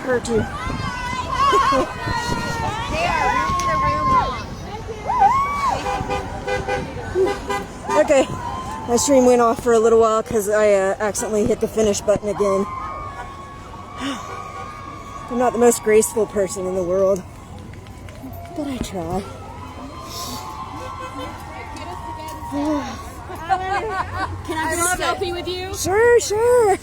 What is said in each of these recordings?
her too. Okay, my stream went off for a little while because I accidentally hit the finish button again. I'm not the most graceful person in the world, but I try. Can I get a selfie with you? Sure, sure.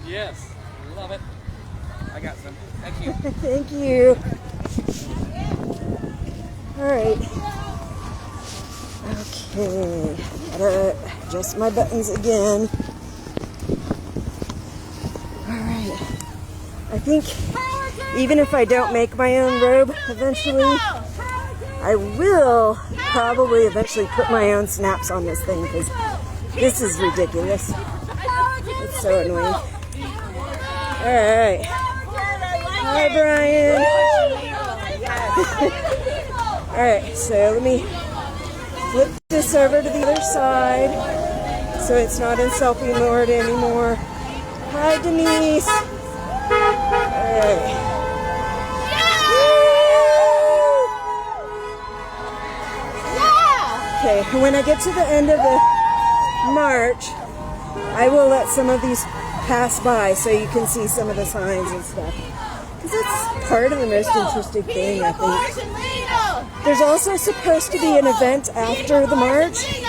Yes, love it. I got some. Thank you. Thank you. All right. Okay. Gotta adjust my buttons again. All right. I think even if I don't make my own robe eventually, I will probably eventually put my own snaps on this thing because this is ridiculous. It's so annoying. All right. Hi, Brian. All right, so let me flip this over to the other side so it's not in selfie mode anymore. Hi, Denise. All right. Okay, when I get to the end of the march, I will let some of these pass by so you can see some of the signs and stuff. Because that's part of the most interesting thing, I think. There's also supposed to be an event after the march,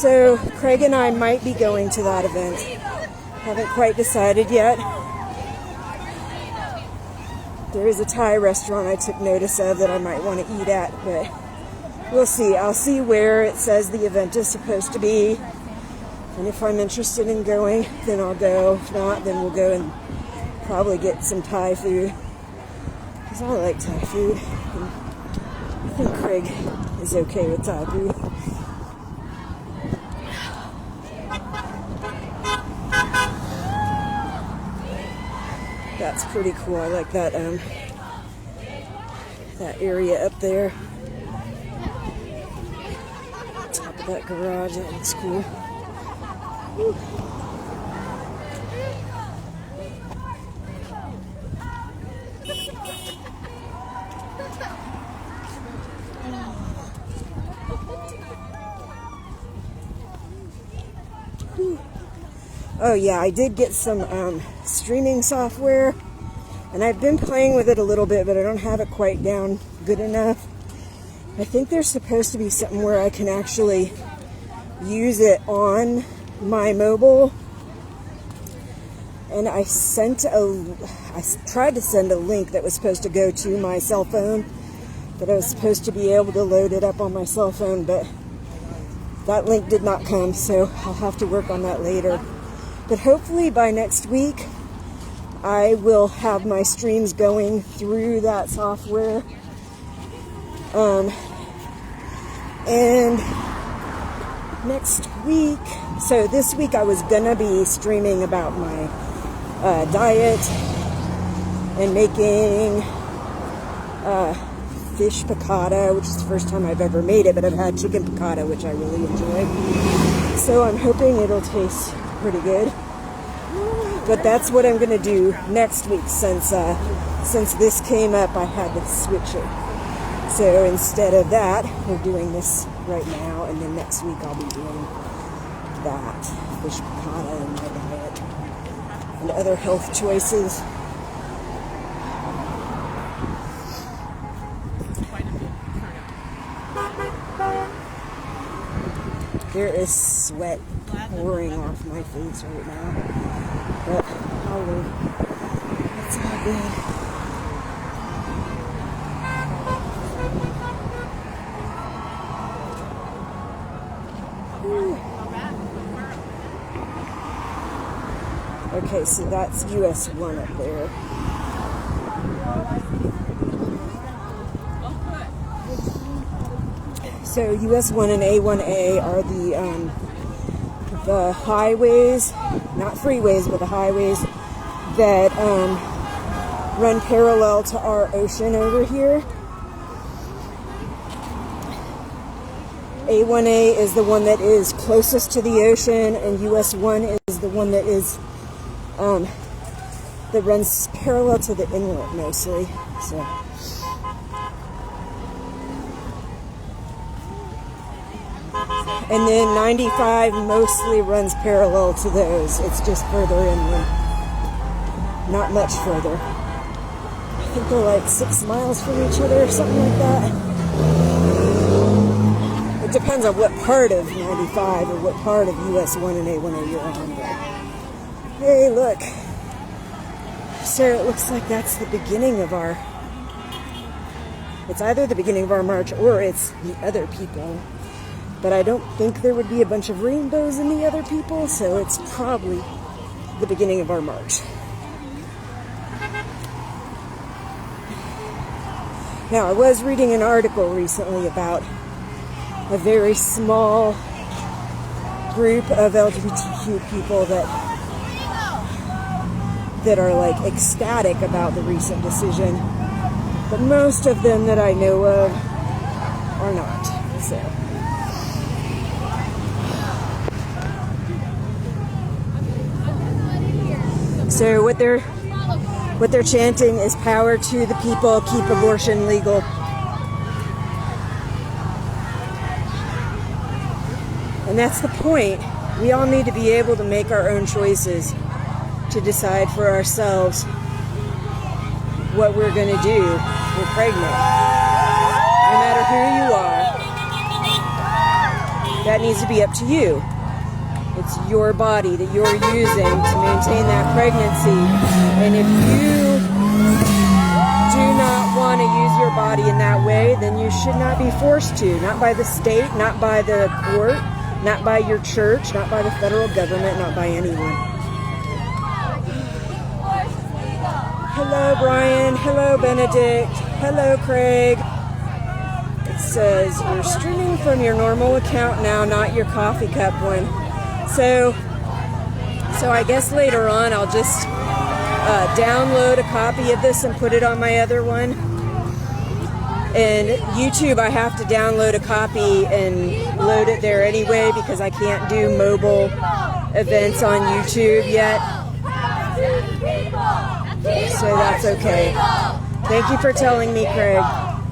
so Craig and I might be going to that event. Haven't quite decided yet. There is a Thai restaurant I took notice of that I might want to eat at, but we'll see. I'll see where it says the event is supposed to be. And if I'm interested in going, then I'll go. If not, then we'll go and probably get some Thai food. Because I like Thai food. And I think Craig is okay with Thai food. That's pretty cool. I like that that area up there. Top of that garage, that looks cool. Whew. Oh yeah, I did get some streaming software, and I've been playing with it a little bit, but I don't have it quite down good enough. I think there's supposed to be something where I can actually use it on my mobile, and I tried to send a link that was supposed to go to my cell phone, that I was supposed to be able to load it up on my cell phone, but that link did not come, so I'll have to work on that later. But hopefully by next week I will have my streams going through that software. And next week, so this week I was gonna be streaming about my diet and making fish piccata, which is the first time I've ever made it, but I've had chicken piccata, which I really enjoy. So I'm hoping it'll taste pretty good. But that's what I'm gonna do next week, since this came up, I had to switch it. So instead of that, we're doing this right now, and then next week I'll be doing that fish piccata and my diet and other health choices. There is sweat pouring off my face right now, but I'll live. It's all good. Okay, so that's US 1 up there. So US 1 and A1A are the highways, not freeways, but the highways that run parallel to our ocean over here. A1A is the one that is closest to the ocean, and US1 is the one that is that runs parallel to the inlet mostly. So, and then 95 mostly runs parallel to those. It's just further inland, not much further. I think they're like 6 miles from each other or something like that. It depends on what part of 95 or what part of US1 and A1A you're on. But hey, look. So it looks like that's the beginning of our... It's either the beginning of our march or it's the other people. But I don't think there would be a bunch of rainbows in the other people, so it's probably the beginning of our march. Now, I was reading an article recently about a very small group of LGBTQ people that are like ecstatic about the recent decision, but most of them that I know of are not. So what they're chanting is power to the people, keep abortion legal. And that's the point. We all need to be able to make our own choices, to decide for ourselves what we're going to do. We're pregnant. No matter who you are, that needs to be up to you. It's your body that you're using to maintain that pregnancy. And if you do not want to use your body in that way, then you should not be forced to. Not by the state, not by the court, not by your church, not by the federal government, not by anyone. Hello, Brian. Hello, Benedict. Hello, Craig. It says, you're streaming from your normal account now, not your coffee cup one. So I guess later on I'll just download a copy of this and put it on my other one. And YouTube, I have to download a copy and load it there anyway because I can't do mobile events on YouTube yet. So that's okay. Thank you for telling me, Craig.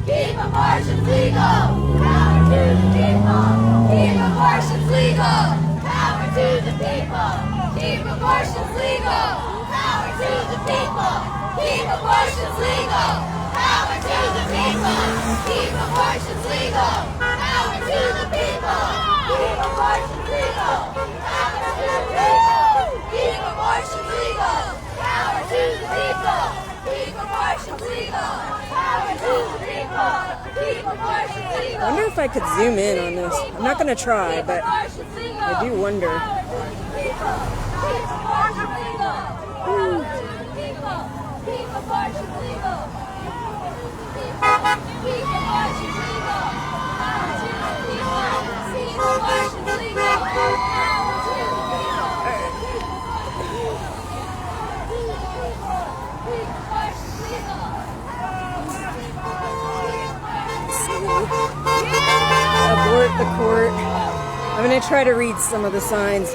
Keep abortions legal. Power to the people. Keep abortions legal. Power to the people. Keep abortions legal. Power to the people. Keep abortions legal. Power to the people. Keep abortions legal. Power to the people. Keep abortions legal. Power to the people. Keep abortions legal. Power to the people. Keep abortions legal. Power to the people. Keep abortions legal. I wonder if I could zoom in on this. I'm not going to try, but I do wonder. Abort the court. I'm going to try to read some of the signs.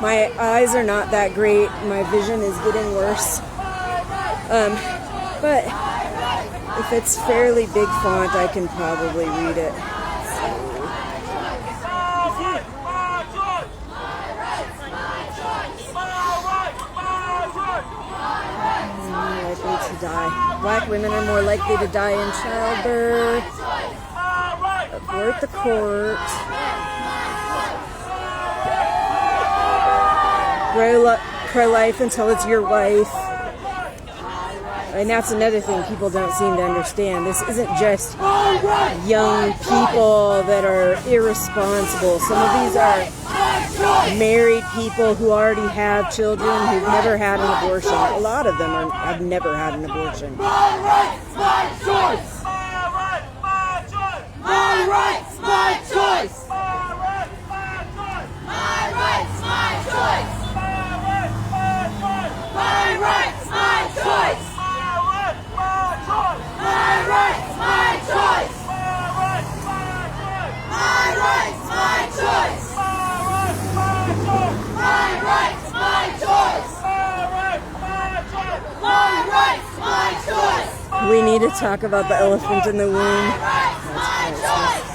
My eyes are not that great. My vision is getting worse. But if it's fairly big font, I can probably read it. Likely to die. Black women are more likely to die in childbirth. Abort the court. Pro-life until it's your wife. And that's another thing people don't seem to understand. This isn't just young people that are irresponsible. Some of these are married people who already have children who've never had an abortion. A lot of them have never had an abortion. My rights, my choice. My rights, my choice. My rights, my choice. My rights, my choice. My rights, my choice. My rights, We need to talk about the elephant in the womb. My choice.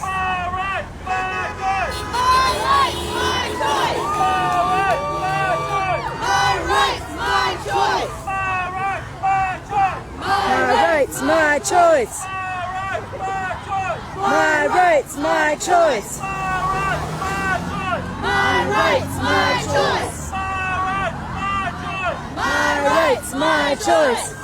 My choice. My rights, my choice. My rights, my choice. My rights, my choice. My rights, my choice.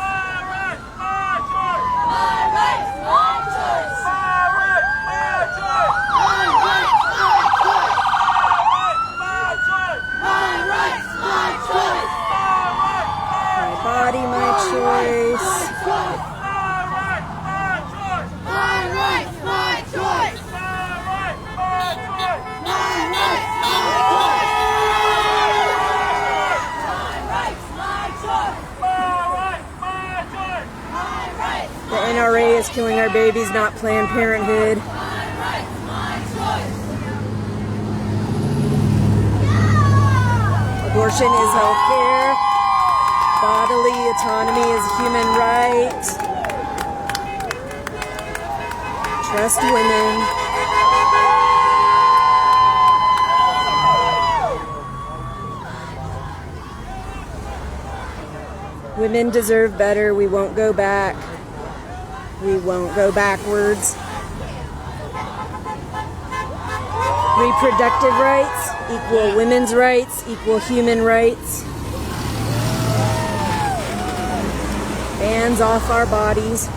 My rights, my choice. My body, my choice. My rights, my choice. My rights, my choice. The NRA is killing our babies, not Planned Parenthood. Abortion is health care. Bodily autonomy is a human right. Trust women. Women deserve better. We won't go back. We won't go backwards. Reproductive rights equal women's rights, equal human rights. Bands off our bodies,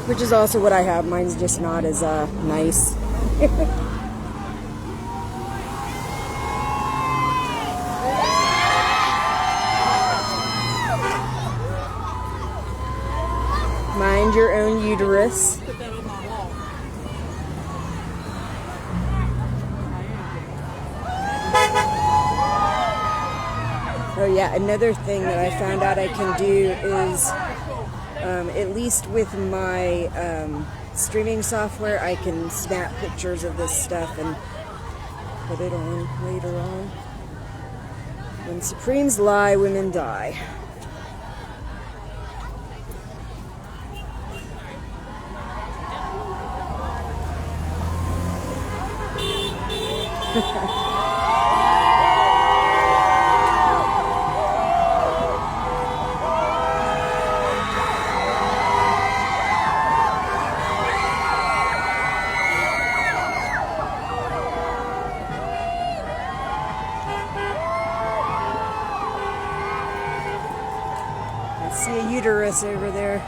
which is also what I have. Mine's just not as nice. Mind your own uterus. Oh yeah, another thing that I found out I can do is, at least with my streaming software, I can snap pictures of this stuff and put it on later on. When Supremes lie, women die. I see a uterus over there.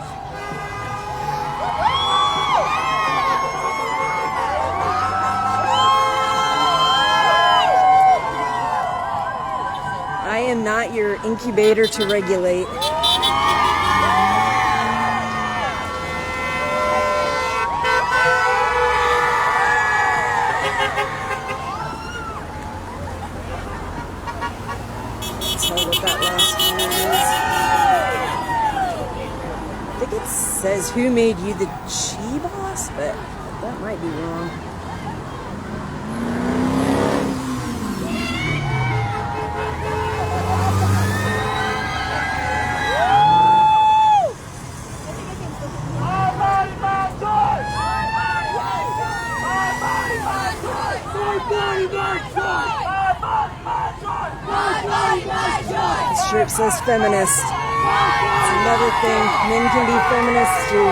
I am not your incubator to regulate. Let's tell what that last one is. I think it says who made you the chi boss, but that might be wrong. This shirt says feminist. It's another thing. Men can be feminists too.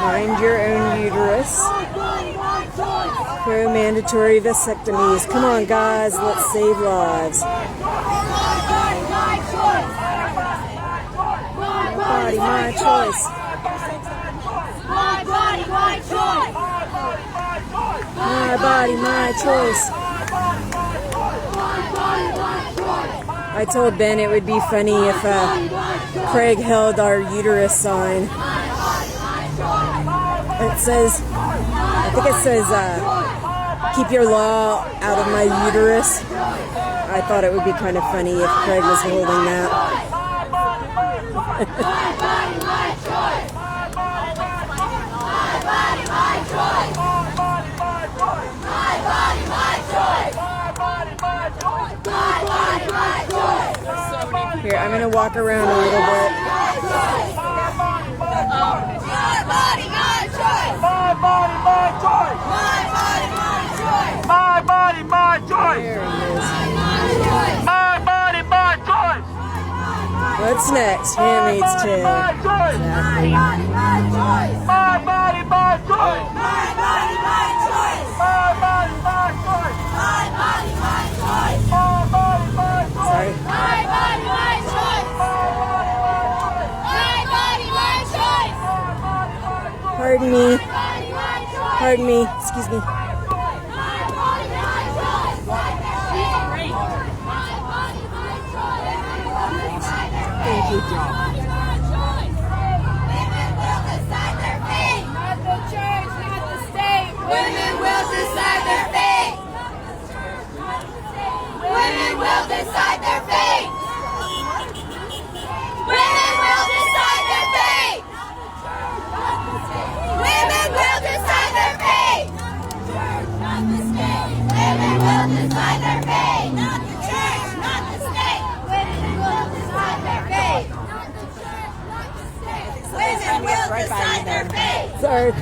Mind your own uterus. Pro-mandatory vasectomies. Come on, guys, let's save lives. My body, my choice. My body, my choice. My body, my choice. I told Ben it would be funny if Craig held our uterus sign. It says, I think it says, keep your law out of my uterus. I thought it would be kind of funny if Craig was holding that. So many I'm gonna walk around a little bit. My body, my choice. My body, my choice. My body, my choice. My body, my choice. There he is. My body, my choice. What's next? Handmaid's Tale. My choice. Exactly. My choice. My body, my choice. My body, my choice. My body, my choice. My body, my choice. My body, my choice. Sorry. My body, my choice. My body, my choice. Pardon me. My body, my choice. Pardon me. Excuse me. My body, my choice. She's great. My body, my choice. Thank you. My body, my choice. Women will decide their fate. Not the church, not the state. Women will decide their fate. Women will decide their fate. Women will decide their fate. Women will decide their fate. Not the state. Women will decide their fate. Not the church, not the state. Women will decide their fate. Not the church, not the state. Women will decide their fate. Sorry. I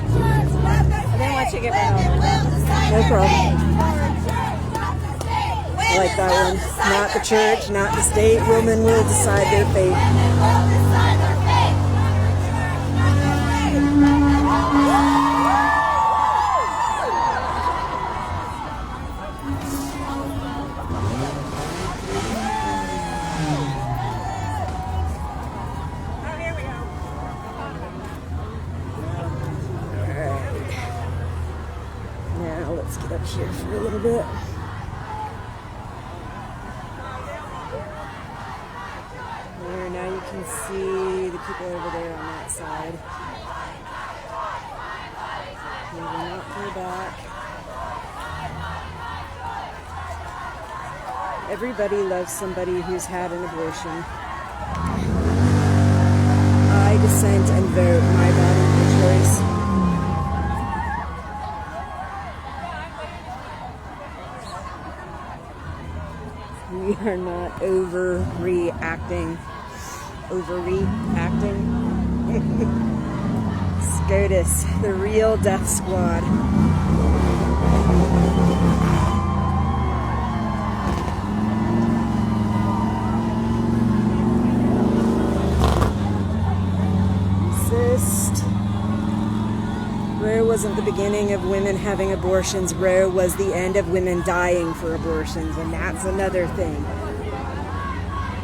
didn't want you to get rid No problem. I like that one. Not the church, not the state. Women will decide their fate. Now let's get up here for a little bit. There, now you can see the people over there on that side. We will not go back. Everybody loves somebody who's had an abortion. I dissent and vote. My body, my choice. We are not overreacting. Overreacting. SCOTUS, the real death squad. Resist. Roe wasn't the beginning of women having abortions. Roe was the end of women dying for abortions, and that's another thing.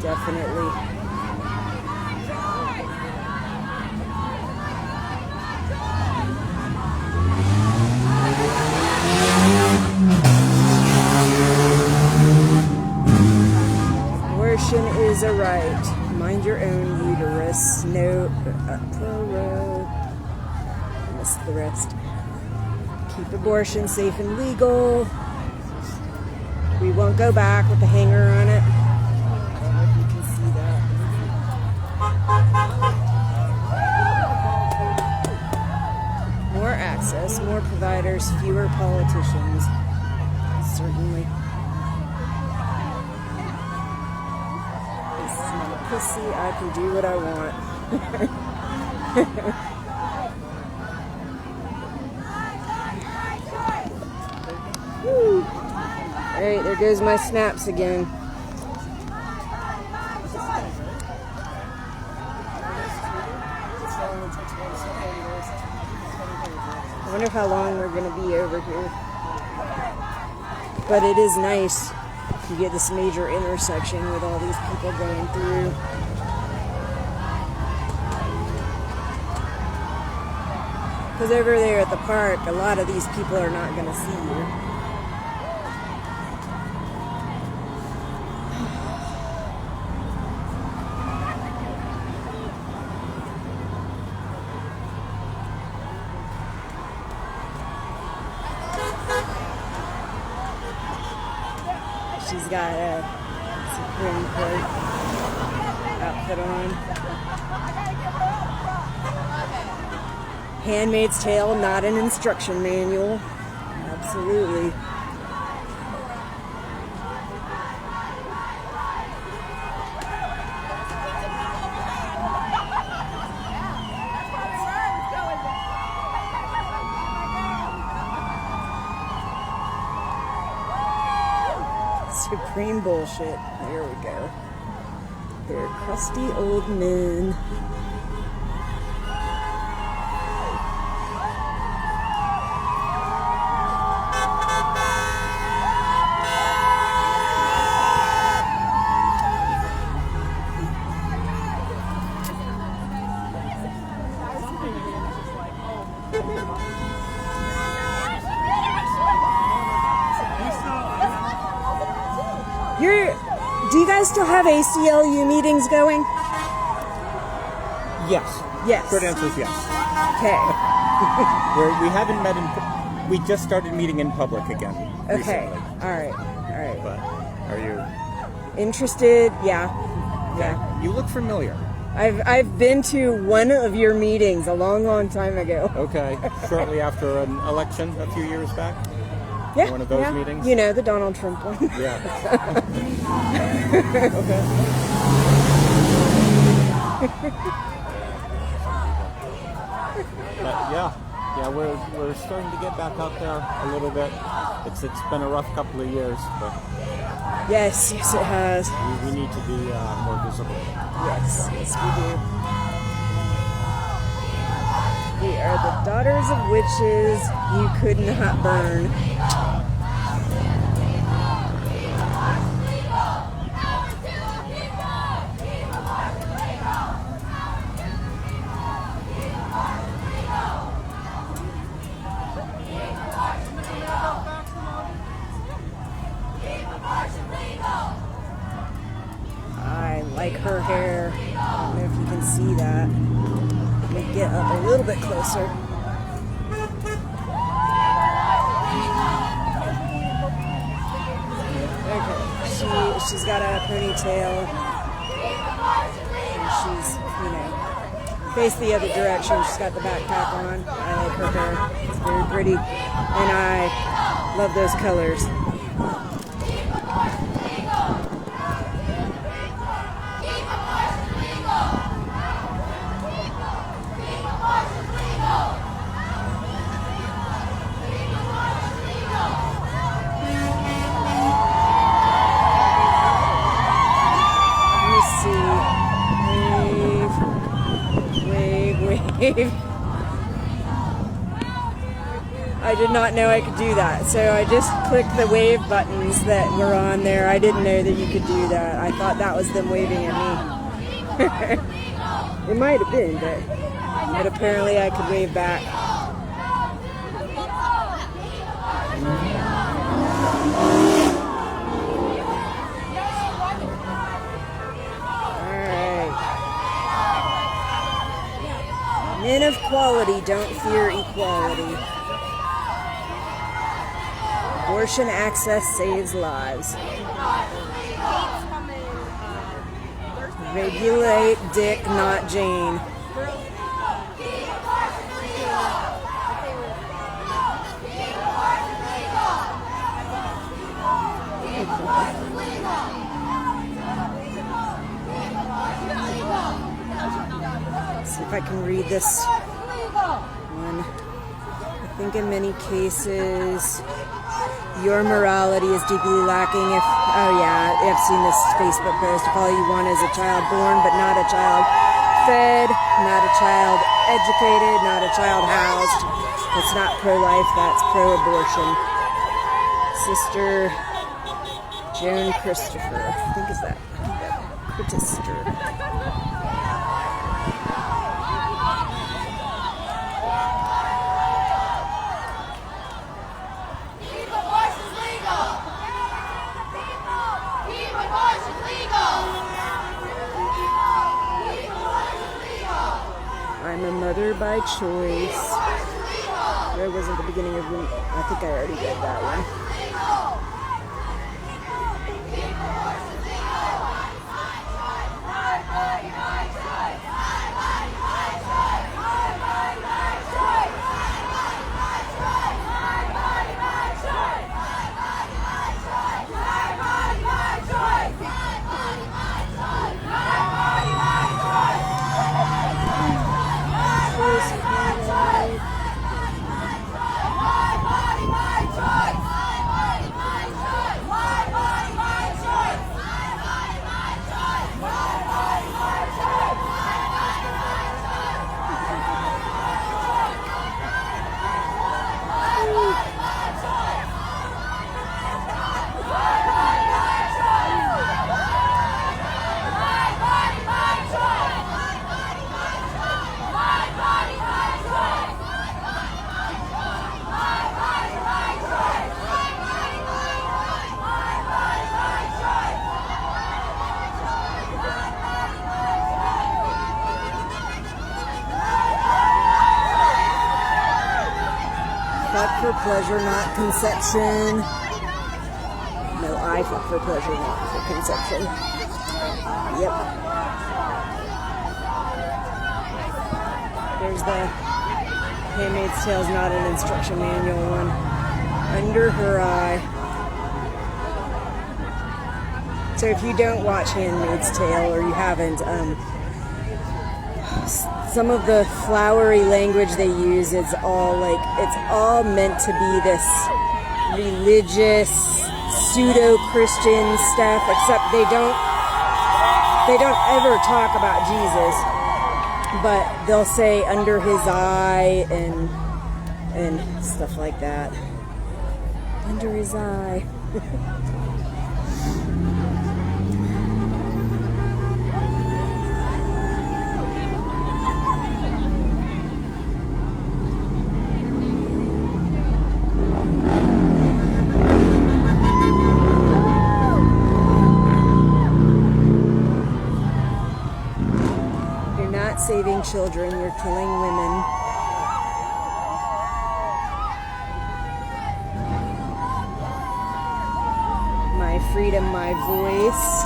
Definitely. Abortion is a right. Mind your own uterus. No pro-Roe. Missed the rest. Keep abortion safe and legal. We won't go back with the hanger on it. I don't know if you can see that. More access, more providers, fewer politicians. Certainly. This is not a pussy. I can do what I want. Alright, there goes my snaps again. I wonder how long we're going to be over here. But it is nice. You get this major intersection with all these people going through. Because over there at the park, a lot of these people are not going to see you. She's got a Supreme Court outfit on. Handmaid's Tale, not an instruction manual. Absolutely. Supreme bullshit. There we go. They're crusty old men. Do you guys still have ACLU meetings going? Yes. Yes. Short answer is yes. Okay. We haven't met in. We just started meeting in public again. Okay. Recently. All right. But are you Interested? Yeah. Yeah. You look familiar. I've been to one of your meetings a long time ago. Okay. Shortly after an election a few years back. Yeah. One of those meetings. You know, the Donald Trump one. Yeah. Okay. But yeah, we're starting to get back out there a little bit. It's been a rough couple of years, but Yes, it has. we need to be more visible. Yes, we do. We are the daughters of witches you could not burn. I like her hair. I don't know if you can see that. Let me get up a little bit closer. Okay, she's got a ponytail. And she's, face the other direction. She's got the backpack on. I like her hair. It's very pretty. And I love those colors. I did not know I could do that, so I just clicked the wave buttons that were on there. I didn't know that you could do that. I thought that was them waving at me. It might have been, but apparently I could wave back. Men of quality don't fear equality. Abortion access saves lives. Regulate Dick, not Jane. See if I can read this one. I think in many cases, your morality is deeply lacking if, I've seen this Facebook post. If all you want is a child born, but not a child fed, not a child educated, not a child housed. That's not pro-life, that's pro-abortion. Sister Joan Christopher, I think is that Christopher. I'm a mother by choice. That wasn't the beginning of the... I think I already read that one. fuck for pleasure, not conception. No, I fuck for pleasure, not for conception. Yep. There's the Handmaid's Tale is not an instruction manual one. Under her eye. So if you don't watch Handmaid's Tale, or you haven't, some of the flowery language they use is all like, it's all meant to be this religious, pseudo-Christian stuff, except they don't ever talk about Jesus, but they'll say under his eye and stuff like that. Under his eye. Saving children, you're killing women. My freedom, my voice.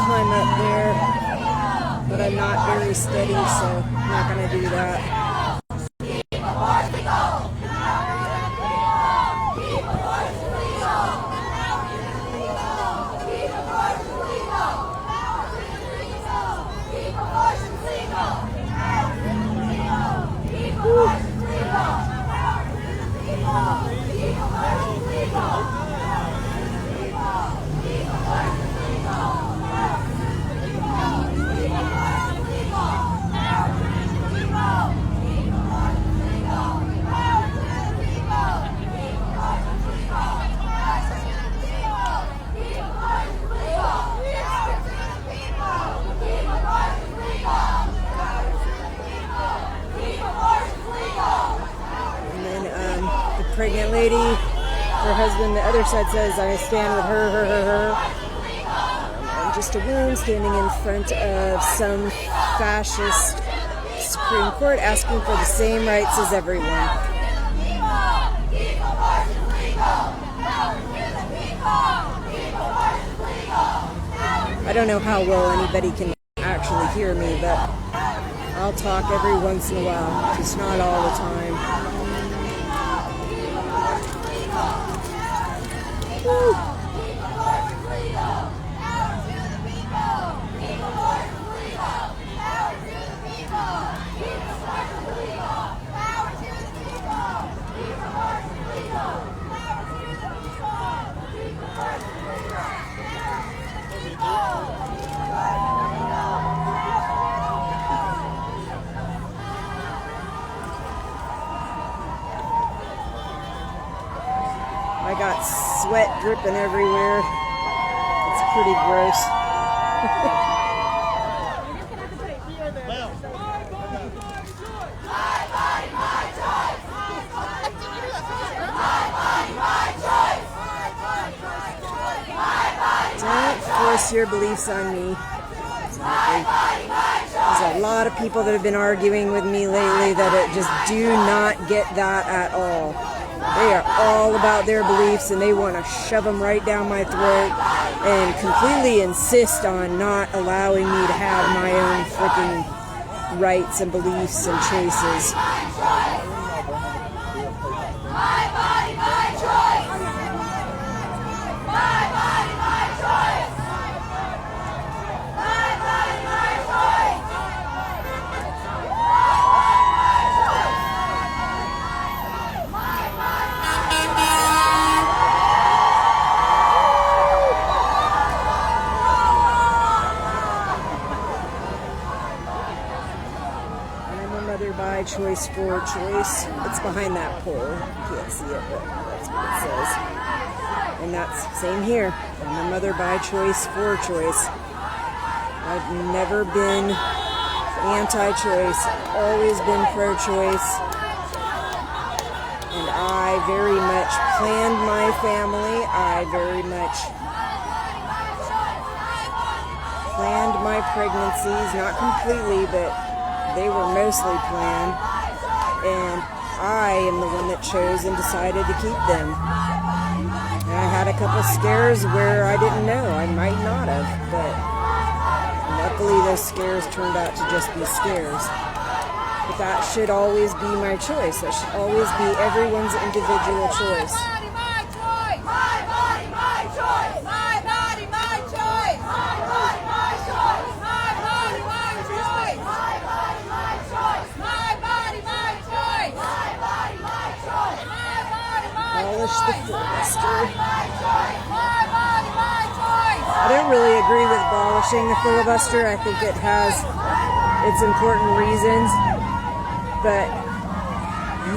Climb up there, but I'm not very steady, so I'm not going to do that. Pregnant lady, her husband, the other side says, I stand with her. I'm just a woman standing in front of some fascist Supreme Court asking for the same rights as everyone. I don't know how well anybody can actually hear me, but I'll talk every once in a while, just not all the time. Woo. I got sweat dripping everywhere. It's pretty gross. Don't force your beliefs on me. There's a lot of people that have been arguing with me lately that just do not get that at all. They are all about their beliefs and they want to shove them right down my throat and completely insist on not allowing me to have my own freaking rights and beliefs and choices. My body, my choice. My body, my choice. My body, my choice. I'm a mother by choice for choice. It's behind that pole. You can't see it, but that's what it says. And that's same here. I'm a mother by choice for choice. I've never been anti-choice, always been pro-choice. And I very much planned my family. I very much planned my pregnancies, not completely, but they were mostly planned. And I am the one that chose and decided to keep them. And I had a couple scares where I didn't know. I might not have, but luckily those scares turned out to just be scares. But that should always be my choice. That should always be everyone's individual choice. My body, my choice. My body, my choice. My body, my choice. My body, my choice. My body, my choice. My body, my choice. My body, my choice. My body, my choice. Abolish the filibuster. My body, my choice. I don't really agree with abolishing the filibuster. I think it has its important reasons, but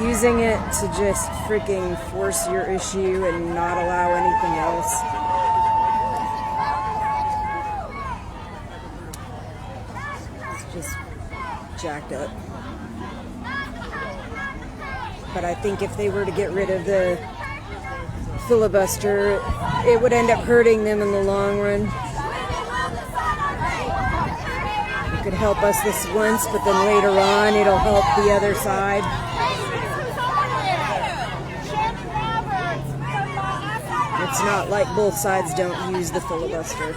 using it to just freaking force your issue and not allow anything else. It's just jacked up. But I think if they were to get rid of the filibuster, it would end up hurting them in the long run. It could help us this once, but then later on it'll help the other side. It's not like both sides don't use the filibuster.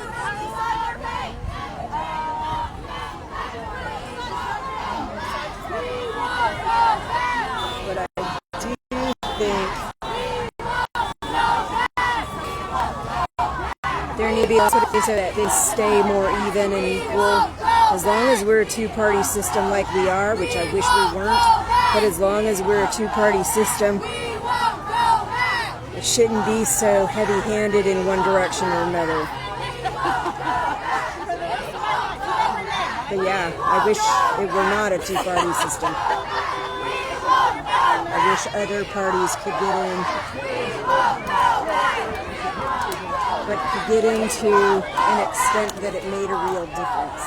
But I do think there need to be also so that they stay more even and equal. As long as we're a two-party system like we are, which I wish we weren't, but as long as we're a two-party system, it shouldn't be so heavy-handed in one direction or another. But yeah, I wish it were not a two-party system. I wish other parties could get in, but could get in to an extent that it made a real difference.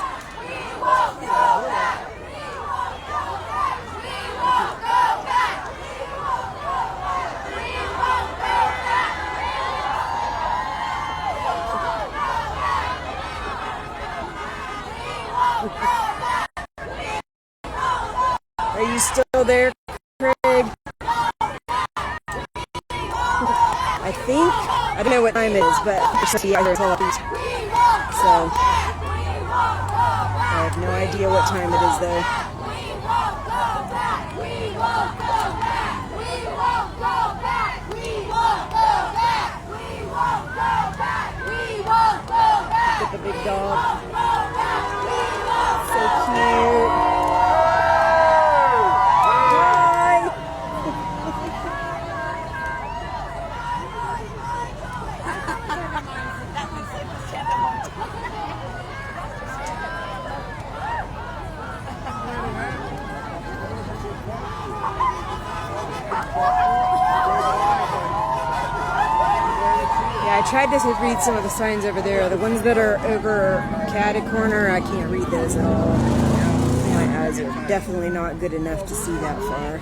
Are you still there, Craig? I think, I don't know what time it is, but so I have no idea what time it is though. Look at the big dog. So cute. Yeah, I tried to read some of the signs over there. The ones that are over catty corner, I can't read those at all. My eyes are definitely not good enough to see that far.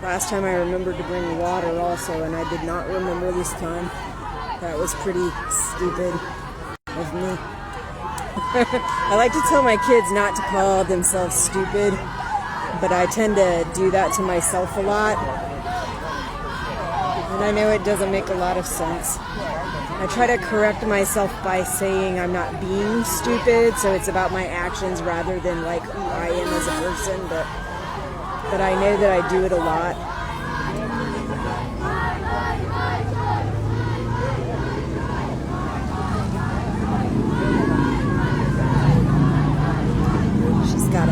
Last time I remembered to bring water also, and I did not remember this time. That was pretty stupid of me. I like to tell my kids not to call themselves stupid, but I tend to do that to myself a lot. And I know it doesn't make a lot of sense. I try to correct myself by saying I'm not being stupid, so it's about my actions rather than like who I am as a person, but I know that I do it a lot. She's got a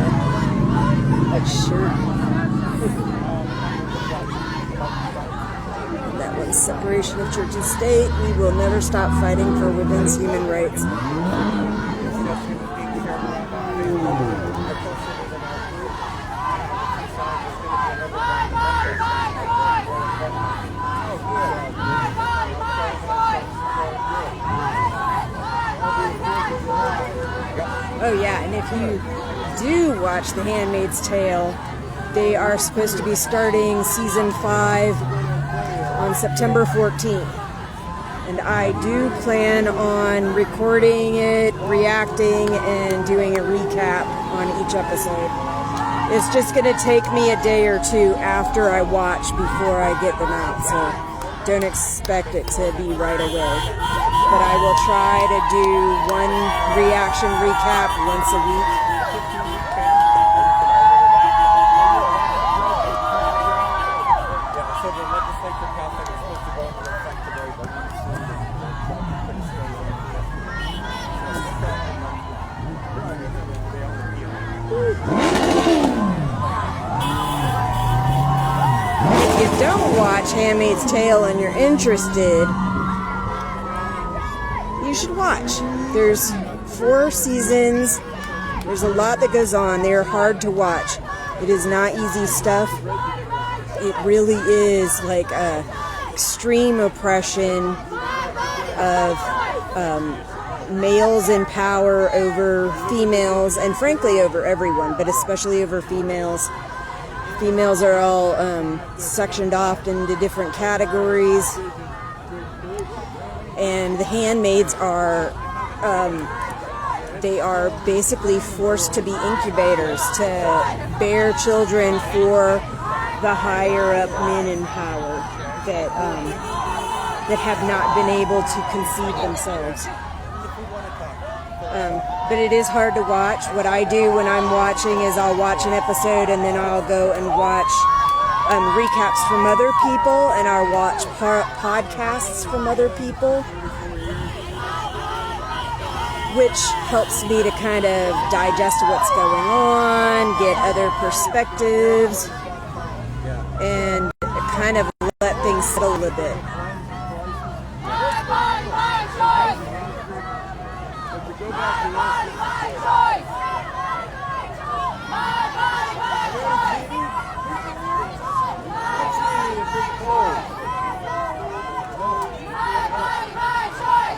shirt. That one's separation of church and state. We will never stop fighting for women's human rights. Oh yeah, and if you do watch The Handmaid's Tale, they are supposed to be starting season 5 on September 14th. And I do plan on recording it, reacting, and doing a recap on each episode. It's just going to take me a day or two after I watch before I get them out, so don't expect it to be right away. But I will try to do one reaction recap once a week. So the legislature passed that it's supposed to go into effect today, but If you don't watch Handmaid's Tale and you're interested, you should watch. There's 4 seasons. There's a lot that goes on. They are hard to watch. It is not easy stuff. It really is like a extreme oppression of males in power over females, and frankly over everyone, but especially over females. Females are all sectioned off into different categories, and the handmaids are they are basically forced to be incubators to bear children for the higher up men in power that have not been able to conceive themselves. But it is hard to watch. What I do when I'm watching is I'll watch an episode and then I'll go and watch recaps from other people, and I'll watch podcasts from other people, which helps me to kind of digest what's going on, get other perspectives, and kind of let things settle a bit.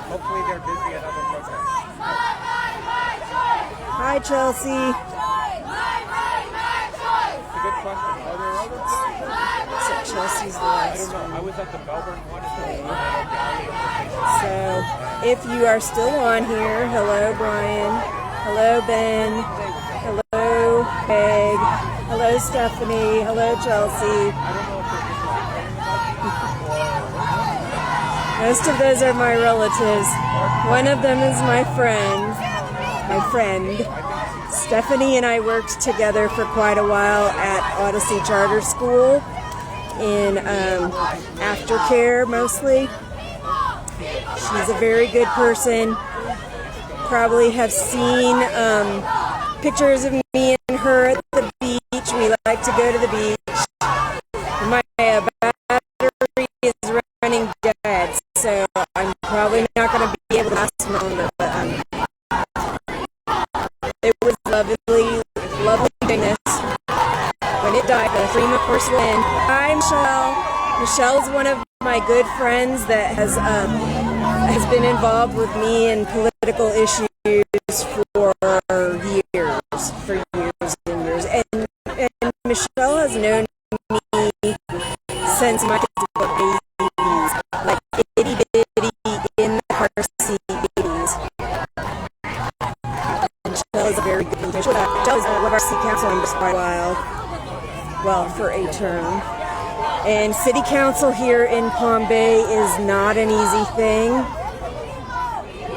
hopefully they're busy at other programs. Hi, Chelsea. It's a good question. Are there other programs? So Chelsea's the I last don't know. I was at the Melbourne one. So, if you are still on here, hello Brian, hello Ben, hello Peg, hello Stephanie, hello Chelsea. Most of those are my relatives. One of them is my friend. Stephanie and I worked together for quite a while at Odyssey Charter School in aftercare mostly. She's a very good person. Probably have seen pictures of me and her at the beach. We like to go to the beach. My battery is running dead, so I'm probably not going to be able to last longer. But it was lovely, lovely goodness. When it died, the dream of course will end. Hi, Michelle. Michelle's one of my good friends that has been involved with me in political issues for years and years. And Michelle has known me since my kids were babies, like itty bitty in the car seat babies. And Michelle is a very good teacher. Michelle is one of our city council members for a while. Well, for a term. And city council here in Palm Bay is not an easy thing.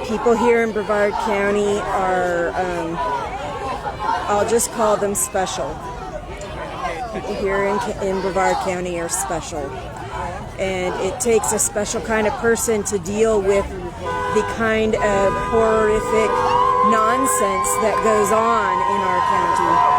People here in Brevard County are, I'll just call them special. People here in Brevard County are special. And it takes a special kind of person to deal with the kind of horrific nonsense that goes on in our county.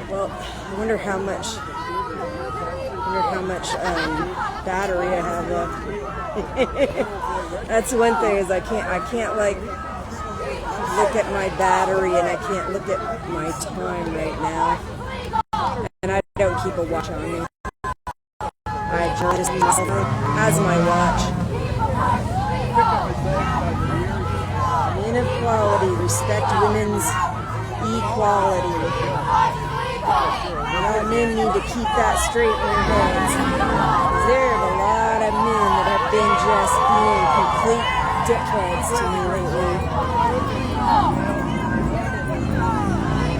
Well, I wonder how much battery I have left. That's one thing, is I can't like look at my battery, and I can't look at my time right now. And I don't keep a watch on me. I just use my cell phone as my watch. Inequality, respect women's equality. Men need to keep that straight in their heads. There are a lot of men that have been just being complete dickheads to me lately.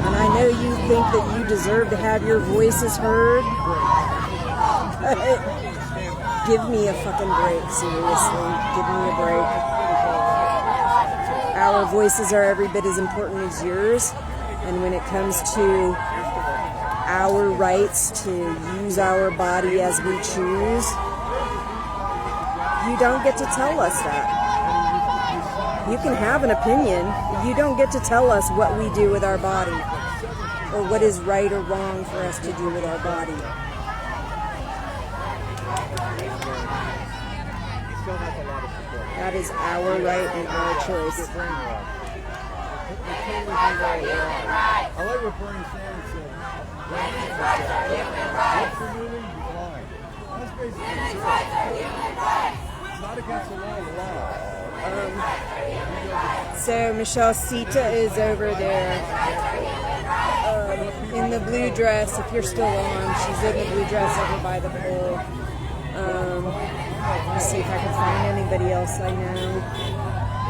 And I know you think that you deserve to have your voices heard. Give me a fucking break, seriously. Give me a break. Our voices are every bit as important as yours. And when it comes to our rights to use our body as we choose, you don't get to tell us that. You can have an opinion, but you don't get to tell us what we do with our body, or what is right or wrong for us to do with our body. That is our right and our choice. I like what Bernie Sanders said. What's removing? Decline. That's basically true. It's not against the law. So Michelle Sita is over there in the blue dress. If you're still on, she's in the blue dress over by the pool. Let's see if I can find anybody else I know.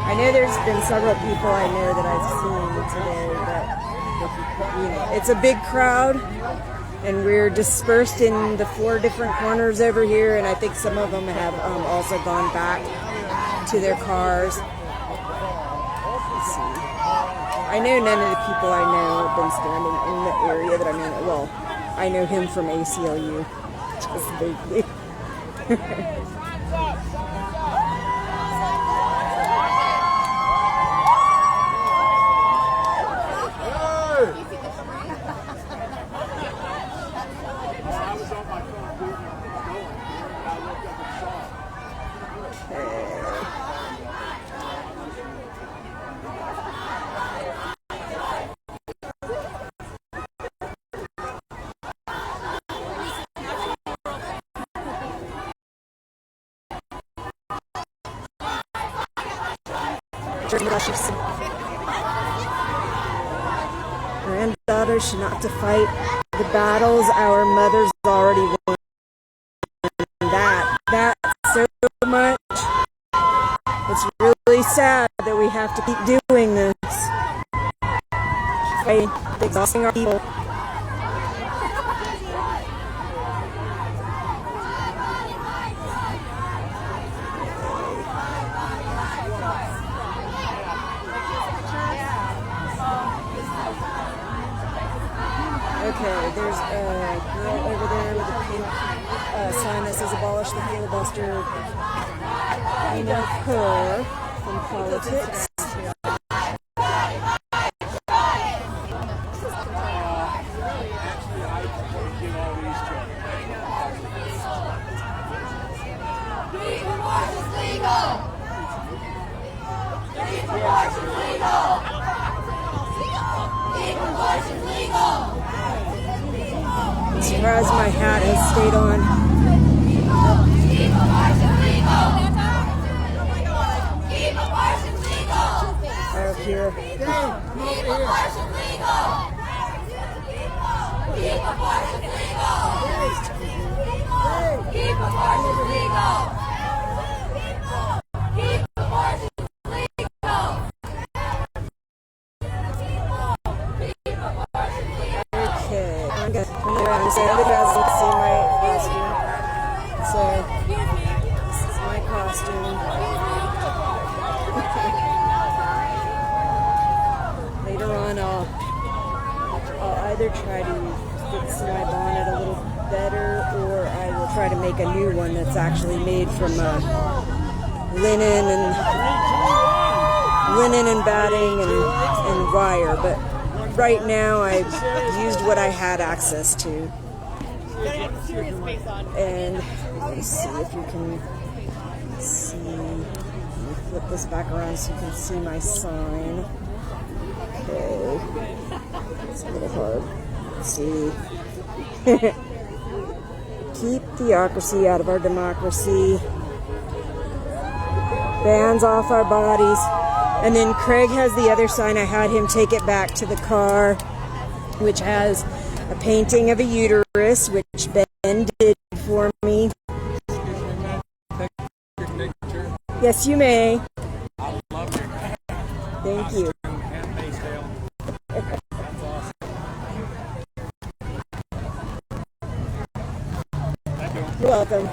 I know there's been several people I know that I've seen today, but you know, it's a big crowd, and we're dispersed in the 4 different corners over here, and I think some of them have also gone back to their cars. Let's see. I know none of the people I know have been standing in the area that I'm in. Well, I know him from ACLU, just vaguely. Granddaughters should not have to fight the battles our mothers already won. That's so much. It's really sad that we have to keep doing this. Fighting, exhausting our people. Okay, there's a girl over there with a pink sign that says abolish the filibuster. I know her from politics. surprised my hat has stayed on. Keep abortion legal. Keep abortion legal. Out here. Keep abortion legal. Keep abortion legal. Keep abortion legal. Keep abortion legal. Okay, I'm gonna turn around so everybody can see my costume. So, this is my costume. Later on, I'll either try to fix my bonnet a little better, or I will try to make a new one that's actually made from linen and batting and wire. But right now, I've used what I had access to. And let's see if you can see. Let me flip this back around so you can see my sign. Okay. It's a little hard. Let's see. Keep theocracy out of our democracy. Bans off our bodies. And then Craig has the other sign. I had him take it back to the car, which has a painting of a uterus, which Ben did for me. Yes, you may. I love your Thank you. Handmaid tale. That's awesome. Thank you. You're welcome.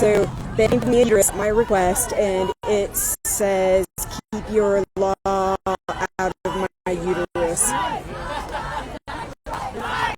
So, Ben gave me a uterus, my request, and it says, keep your